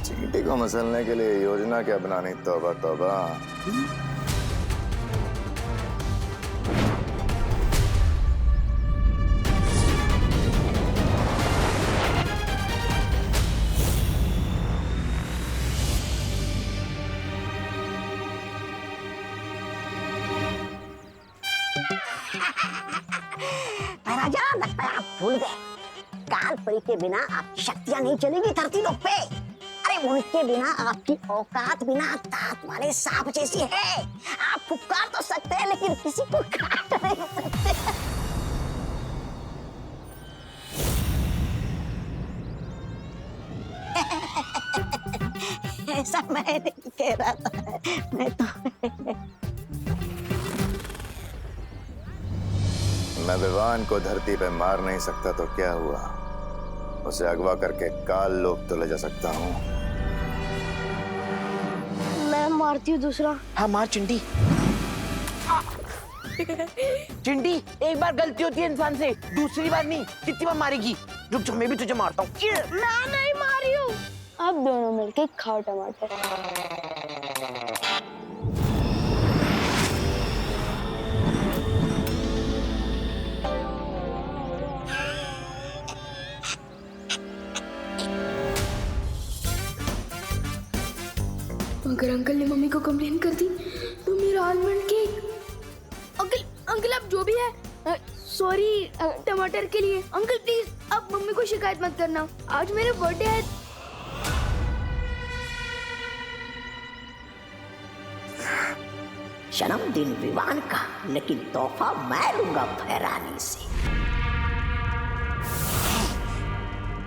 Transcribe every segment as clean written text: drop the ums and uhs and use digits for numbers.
चींटी को मसलने के लिए योजना क्या बनानी, तौबा तौबा। महाराजा, लगता है आप भूल गए, काल परी के बिना आपकी शक्तियां नहीं चलेगी धरती लोक पे। अरे उनके बिना आपकी औकात बिना दांत वाले सांप जैसी है। आप फुफकार तो सकते हैं लेकिन किसी को काट नहीं सकते। ऐसा मैं नहीं कह रहा था, मैं तो मैं विवान को धरती पे मार नहीं सकता तो क्या हुआ, उसे अगवा करके काल लोक तो ले जा सकता हूँ। मैं मारती हूँ दूसरा। हाँ मार चिंटी। चिंटी, एक बार गलती होती है इंसान से, दूसरी बार नहीं। कितनी बार मारेगी? रुक जा, मैं भी तुझे मारता हूँ। मैं नहीं मारी हूँ। अब दोनों मिलके खाओ टमाटर। अगर अंकल ने मम्मी को कंप्लेन कर दी तो मेरा आलमंड केक। अंकल आप जो भी है, सॉरी टमाटर के लिए। अंकल प्लीज आप मम्मी को शिकायत मत करना, आज मेरा बर्थडे है। जन्मदिन विवान का, लेकिन तोहफा मैं लूंगा भैरानी से।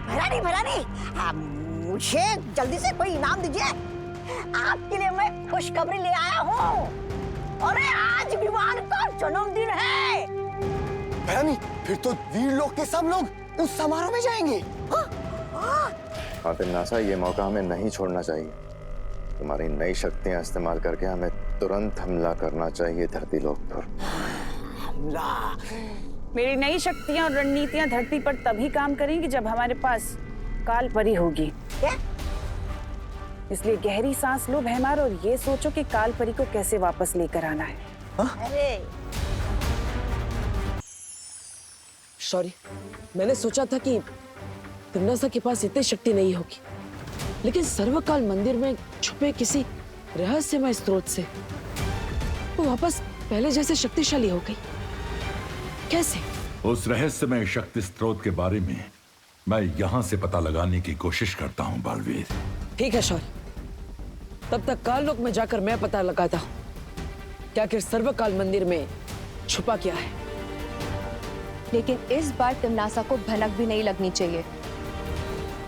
भैरानी, मुझे जल्दी से कोई इनाम दीजिए। आपके लिए मैं खुशखबरी ले आया हूँ। अरे आज विवान का जन्मदिन है। भैरानी, फिर तो वीर लोग के सब लोग उस समारोह में जाएंगे। खातिन नासा, ये मौका हमें नहीं छोड़ना चाहिए। तुम्हारी नई शक्तियां इस्तेमाल करके हमें तुरंत हमला करना चाहिए धरती लोक पर। मेरी नई शक्तियां और रणनीतियां धरती पर तभी काम करेंगी जब हमारे पास काल परी होगी। क्या? इसलिए गहरी सांस लो भैमार और ये सोचो कि काल परी को कैसे वापस लेकर आना है। अरे सॉरी, मैंने सोचा था कि तिमनासा के पास इतनी शक्ति नहीं होगी, लेकिन सर्वकाल मंदिर में छुपे किसी रहस्यमय स्रोत से वो वापस पहले जैसे शक्तिशाली हो गई। कैसे? उस रहस्यमय शक्ति स्रोत के बारे में मैं यहाँ से पता लगाने की कोशिश करता हूँ बालवीर। ठीक है शौर्य, तब तक काल लोक में जाकर मैं पता लगाता हूँ क्या आखिर सर्वकाल मंदिर में छुपा क्या है। लेकिन इस बार तिमनासा को भनक भी नहीं लगनी चाहिए,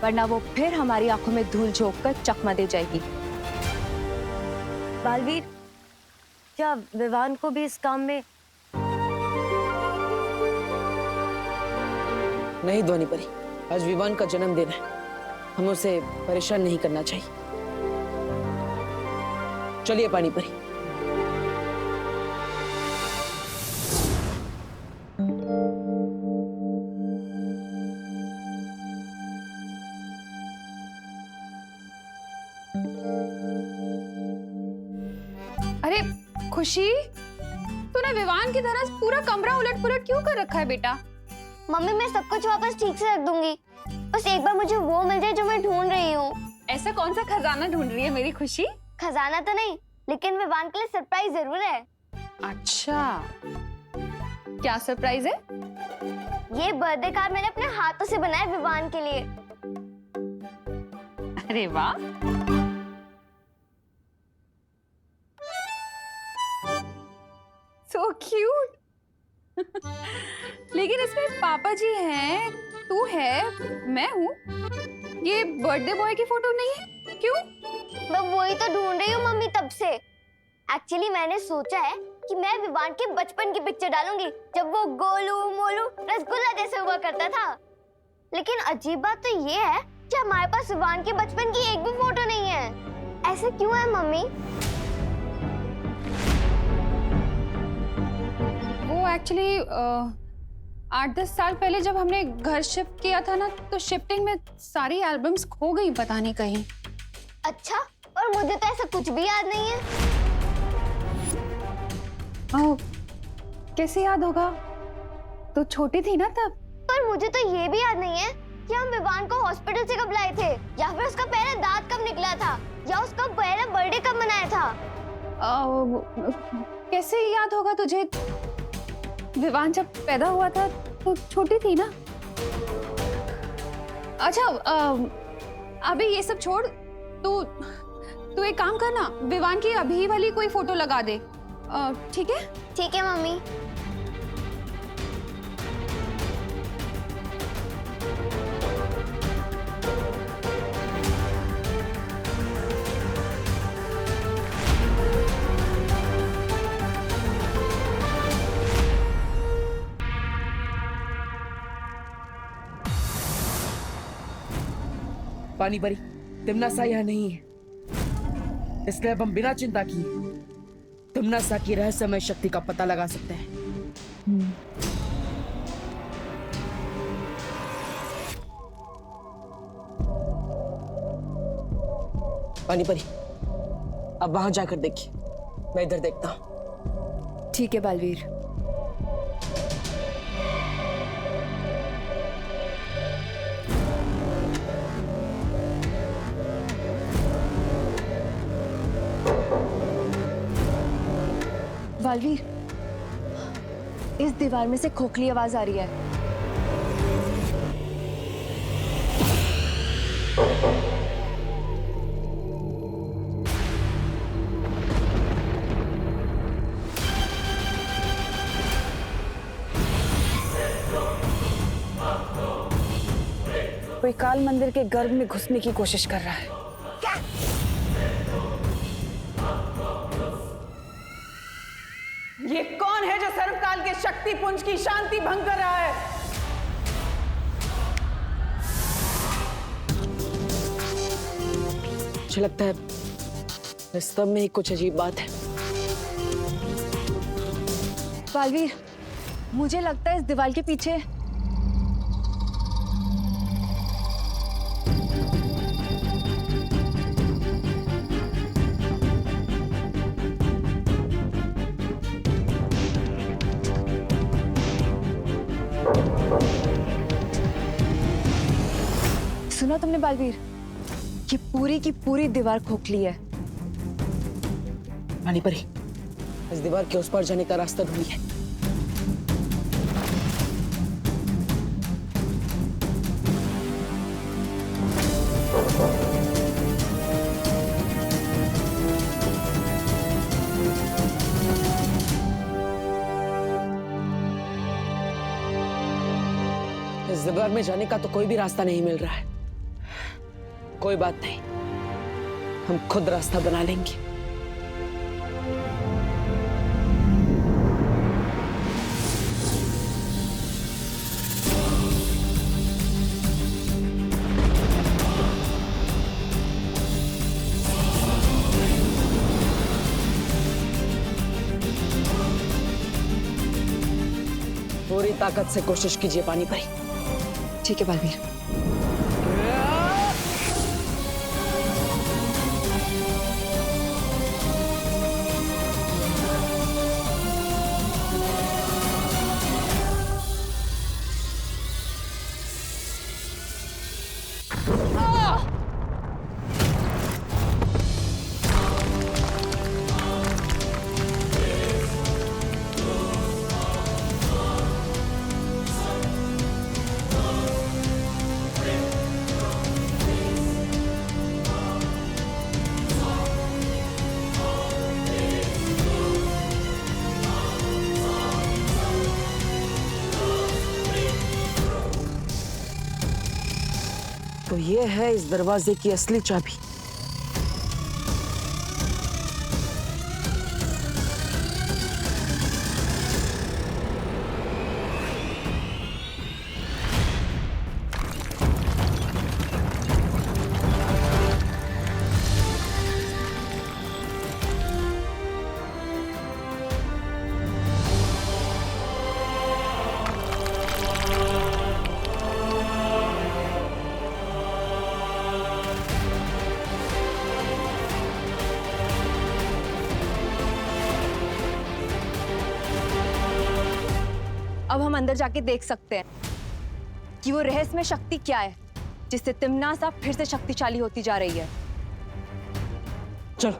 वरना वो फिर हमारी आंखों में धूल झोंक कर चकमा दे जाएगी। बालवीर, क्या विवान को भी इस काम में? नहीं ध्वनि परी, आज विवान का जन्मदिन है, हमें उसे परेशान नहीं करना चाहिए। चलिए पानी परी। अरे खुशी, तूने विवान की तरह पूरा कमरा उलट पुलट क्यों कर रखा है बेटा? मम्मी, मैं सब कुछ वापस ठीक से रख दूंगी, बस एक बार मुझे वो मिल जाए जो मैं ढूंढ रही हूँ। ऐसा कौन सा खजाना ढूंढ रही है मेरी खुशी? खजाना तो नहीं, लेकिन विवान के लिए सरप्राइज जरूर है। अच्छा, क्या सरप्राइज है? ये बर्थडे कार्ड मैंने अपने हाथों से बनाया विवान के लिए। अरे वाह, सो क्यूट। लेकिन इसमें पापा जी हैं, तू है, मैं हूँ। ये बर्थडे बॉय की फोटो नहीं है, क्यों? मैं वही तो ढूंढ रही हूँ मम्मी तब से। एक्चुअली मैंने सोचा है कि मैं विवान के बचपन की पिक्चर डालूंगी, जब वो गोलू मोलू रसगुल्ला जैसे हुआ करता था। लेकिन अजीब बात तो ये है कि हमारे पास विवान के बचपन की एक भी फोटो नहीं है। ऐसा क्यों है मम्मी? वो एक्चुअली 8-10 साल पहले जब हमने घर शिफ्ट किया था ना, तो शिफ्टिंग में सारी एल्बम्स खो गई, पता नहीं कहीं। अच्छा, और मुझे तो ऐसा कुछ भी याद नहीं है। कैसे याद होगा? तो छोटी थी ना तब। पर मुझे तो ये भी याद नहीं है कि हम विवान को हॉस्पिटल से कब लाए थे, या फिर उसका पहला दांत कब निकला था, या उसका पहला बर्थडे कब मनाया था। कैसे याद होगा तुझे? विवान जब पैदा हुआ था तो छोटी थी ना। अच्छा, अभी ये सब छोड़, तू एक काम करना, विवान की अभी वाली कोई फोटो लगा दे, ठीक है? ठीक है मम्मी। पानी परी, तिमनासा यहाँ नहीं है, इसलिए अब हम बिना चिंता किए तिमनासा की रहस्यमय शक्ति का पता लगा सकते हैं। पानी परी, अब वहां जाकर देखिए, मैं इधर देखता हूं। ठीक है बालवीर। बालवीर, इस दीवार में से खोखली आवाज आ रही है। कोई काल मंदिर के गर्भ में घुसने की कोशिश कर रहा है। ये कौन है जो सर्वकाल के शक्ति पुंज की शांति भंग कर रहा है? मुझे लगता है इस सब में ही कुछ अजीब बात है। बालवीर, मुझे लगता है इस दीवार के पीछे सुना तुमने बालवीर? ये पूरी की पूरी दीवार खोखली है। पानी परी, इस दीवार के उस पार जाने का रास्ता ढूंढिए। इस दीवार में जाने का तो कोई भी रास्ता नहीं मिल रहा है। कोई बात नहीं, हम खुद रास्ता बना लेंगे। पूरी ताकत से कोशिश कीजिए पानी परी। ठीक है बालवीर। तो ये है इस दरवाजे की असली चाबी। अब हम अंदर जाके देख सकते हैं कि वो रहस्यमय शक्ति क्या है जिससे तिम्नासा फिर से शक्तिशाली होती जा रही है। चलो।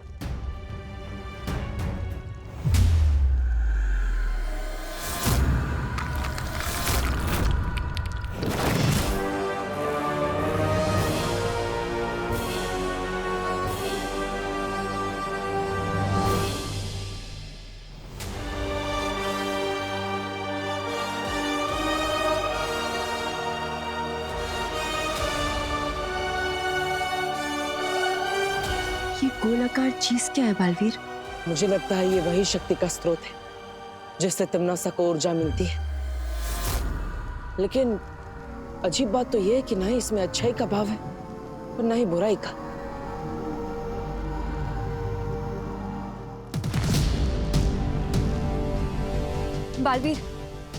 ये गोलाकार चीज क्या है बालवीर? मुझे लगता है ये वही शक्ति का स्रोत है जिससे तिम्नासा को ऊर्जा मिलती है। लेकिन अजीब बात तो यह है कि ना ही इसमें अच्छाई का भाव है और ना ही बुराई का। बालवीर,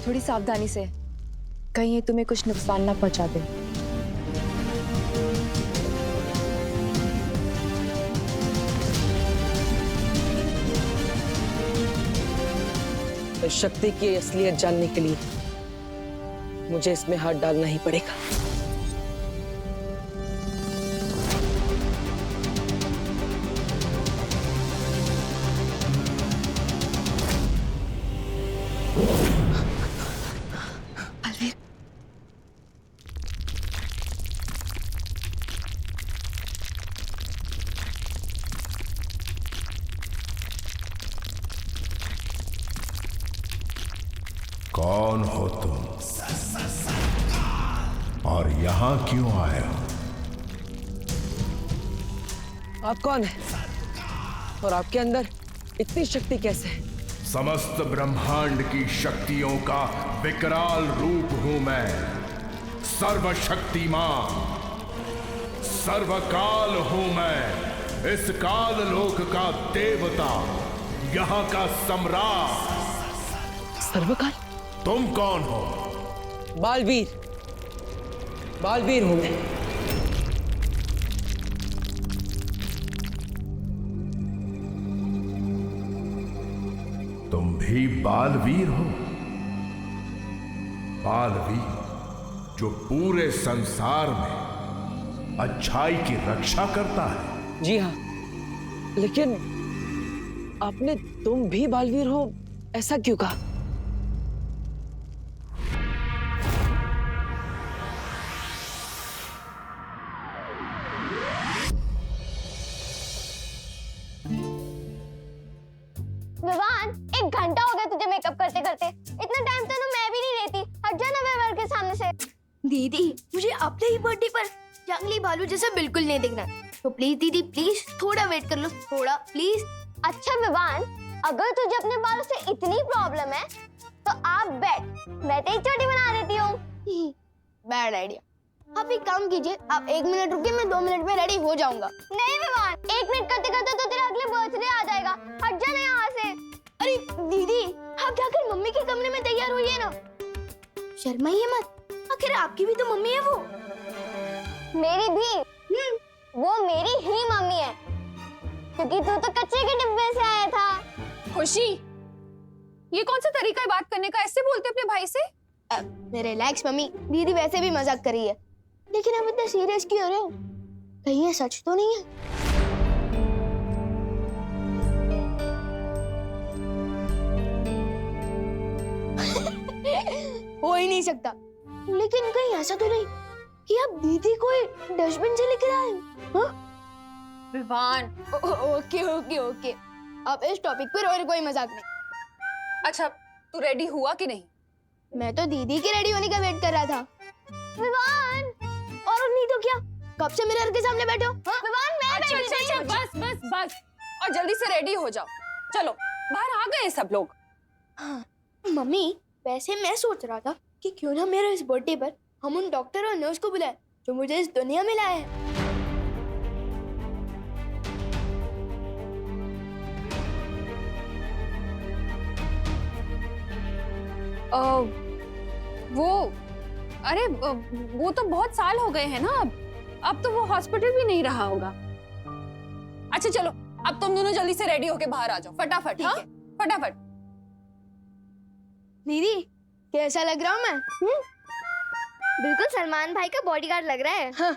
थोड़ी सावधानी से, कहीं ये तुम्हें कुछ नुकसान ना पहुंचा दे। इस शक्ति की असलियत जानने के लिए मुझे इसमें हाथ डालना ही पड़ेगा। बालवीर, कौन हो तुम और यहां क्यों आए हो? आप कौन हैं? और आपके अंदर इतनी शक्ति कैसे है? समस्त ब्रह्मांड की शक्तियों का विकराल रूप हूं मैं। सर्वशक्तिमान, सर्वकाल हूं मैं। इस काल लोक का देवता, यहां का सम्राट। सर्वकाल? तुम कौन हो? बालवीर। बालवीर हूं मैं। तुम भी बालवीर हो? बालवीर जो पूरे संसार में अच्छाई की रक्षा करता है। जी हाँ, लेकिन आपने तुम भी बालवीर हो ऐसा क्यों कहा? विवान, 1 घंटा हो गया तुझे मेकअप करते करते। इतना टाइम तो मैं भी नहीं लेती। हट जा ना विवान के सामने से। दीदी, मुझे अपने ही बर्थडे पर जंगली भालू जैसा बिल्कुल नहीं दिखना, तो प्लीज दीदी, प्लीज थोड़ा वेट कर लो, थोड़ा प्लीज। अच्छा विवान, अगर तुझे अपने बालों से इतनी प्रॉब्लम है तो आप बैठ, मैं तेरी चोटी बना देती हूँ। Bad idea. आप एक काम कीजिए, आप 1 मिनट रुकिए, मैं 2 मिनट में रेडी हो जाऊंगा। नहीं विवान, 1 मिनट करते करते तो तेरा अगले बर्थडे आ जाएगा। हट जा ना यहाँ से। अरे दीदी, आप जाकर मम्मी के कमरे में तैयार होइए ना, शर्माइए मत, आखिर आपकी भी तो मम्मी है वो। मेरी भी? वो मेरी ही मम्मी है, क्योंकि तू तो कच्चे के डिब्बे से आया था। खुशी, ये कौन सा तरीका है बात करने का? ऐसे बोलते अपने भाई से? रिलैक्स मम्मी, दीदी वैसे भी मजाक कर रही है, लेकिन आप इतना सीरियस क्यों हो रहे हो? कहीं ये सच तो नहीं है? हो ही नहीं सकता, लेकिन कहीं ऐसा तो नहीं कि आप दीदी को डस्टबिन से लेकर आए हो? हाँ? विवान, ओके ओके ओके, अब इस टॉपिक पर और कोई मजाक नहीं। अच्छा, तू रेडी हुआ कि नहीं? मैं तो दीदी के रेडी होने का वेट कर रहा था। विवान, और नहीं तो क्या, कब से मिरर के सामने बैठे हो? हाँ? विवान, मैं अच्छा बैठी अच्छा नहीं अच्छा, हूँ। बस और जल्दी से रेडी हो जाओ। चलो, बाहर आ गए सब लोग। हाँ, मम्मी वैसे मैं सोच रहा था कि क्यों ना मेरे इस बर्थडे पर हम उन डॉक्टर और नर्स को बुलाएं जो मुझे इस दुनिया में लाए हैं। वो तो बहुत साल हो गए हैं ना, अब तो वो हॉस्पिटल भी नहीं रहा होगा। अच्छा चलो, अब तुम दोनों जल्दी से रेडी होके बाहर आ जाओ, फटाफट। हाँ, फटाफट। दीदी, कैसा लग रहा हूँ मैं? बिल्कुल सलमान भाई का बॉडीगार्ड लग रहा है। हाँ।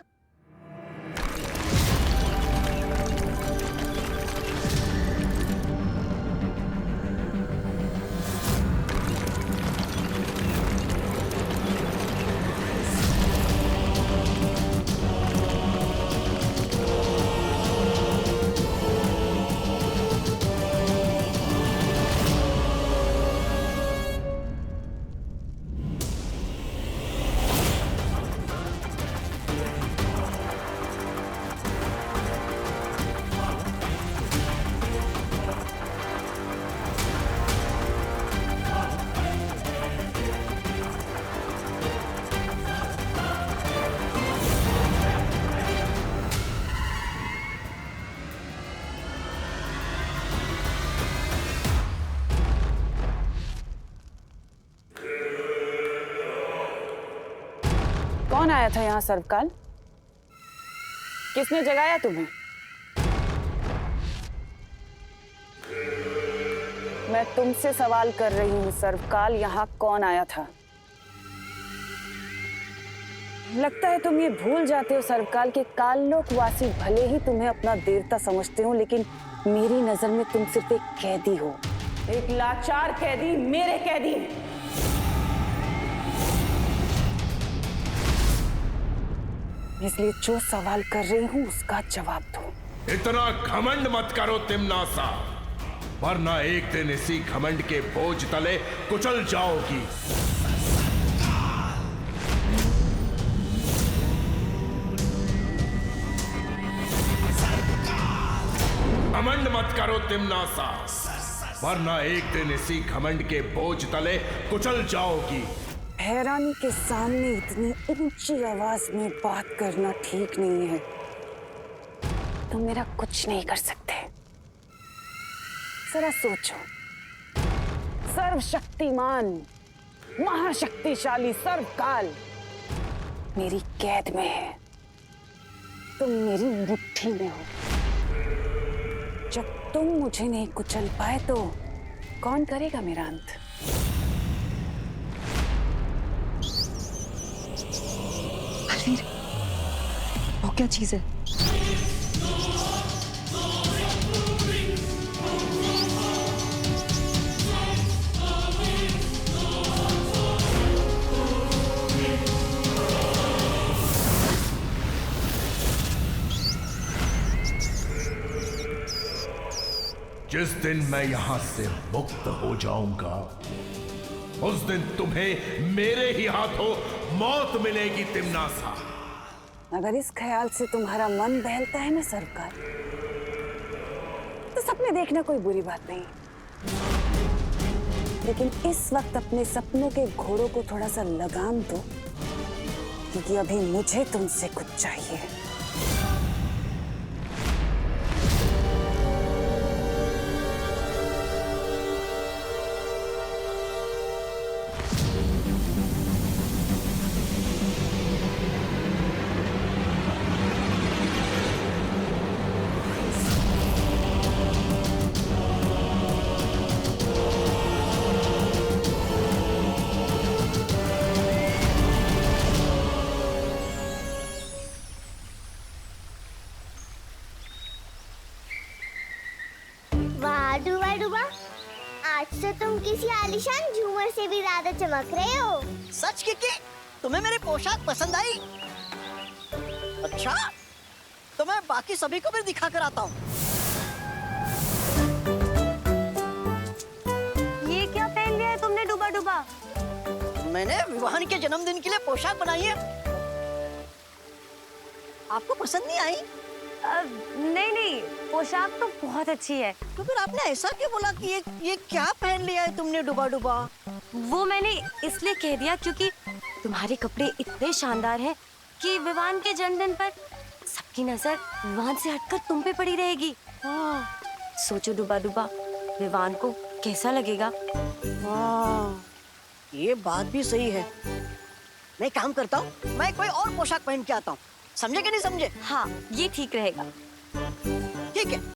कौन आया था यहाँ सर्वकाल? किसने जगाया तुम्हें? मैं तुमसे सवाल कर रही हूँ सर्वकाल, यहाँ कौन आया था? लगता है तुम ये भूल जाते हो सर्वकाल के काललोकवासी भले ही तुम्हें अपना देवता समझते हो, लेकिन मेरी नजर में तुम सिर्फ एक कैदी हो, एक लाचार कैदी, मेरे कैदी। इसलिए जो सवाल कर रही हूँ उसका जवाब दो। इतना घमंड मत करो तिम्नासा, वरना एक दिन इसी घमंड के बोझ तले कुचल जाओगी। घमंड मत करो तिम्नासा, वरना एक दिन इसी घमंड के बोझ तले कुचल जाओगी। हैरानी के सामने इतनी ऊंची आवाज में बात करना ठीक नहीं है। तुम मेरा कुछ नहीं कर सकते। जरा सोचो, सर्वशक्तिमान महाशक्तिशाली सर्वकाल मेरी कैद में है, तुम मेरी मुट्ठी में हो। जब तुम मुझे नहीं कुचल पाए तो कौन करेगा मेरा अंत? बलवीर, वो क्या चीज है? जिस दिन मैं यहां से मुक्त हो जाऊंगा, उस दिन तुम्हें मेरे ही हाथों मौत मिलेगी तिम्नासा। अगर इस ख्याल से तुम्हारा मन बहलता है ना सरकार, तो सपने देखना कोई बुरी बात नहीं, लेकिन इस वक्त अपने सपनों के घोड़ों को थोड़ा सा लगाम दो, क्योंकि अभी मुझे तुमसे कुछ चाहिए। आज से तुम किसी आलीशान झूमर से भी ज्यादा चमक रहे हो। सच के तुम्हें मेरी पोशाक पसंद आई? अच्छा, तो मैं बाकी सभी को भी दिखा कर आता हूँ। ये क्या पहन लिया है तुमने डूबा डूबा? मैंने विवान के जन्मदिन के लिए पोशाक बनाई है। आपको पसंद नहीं आई? नहीं, पोशाक तो बहुत अच्छी है। तो फिर आपने ऐसा क्यों बोला कि ये क्या पहन लिया है तुमने डूबा डूबा? वो मैंने इसलिए कह दिया क्योंकि तुम्हारे कपड़े इतने शानदार हैं कि विवान के जन्मदिन पर सबकी नजर विवान से हटकर तुम पे पड़ी रहेगी। सोचो डूबा डूबा, विवान को कैसा लगेगा? ये बात भी सही है। मैं काम करता हूँ, मैं कोई और पोशाक पहन के आता हूँ। समझे कि नहीं समझे? हाँ, ये ठीक रहेगा। ठीक है।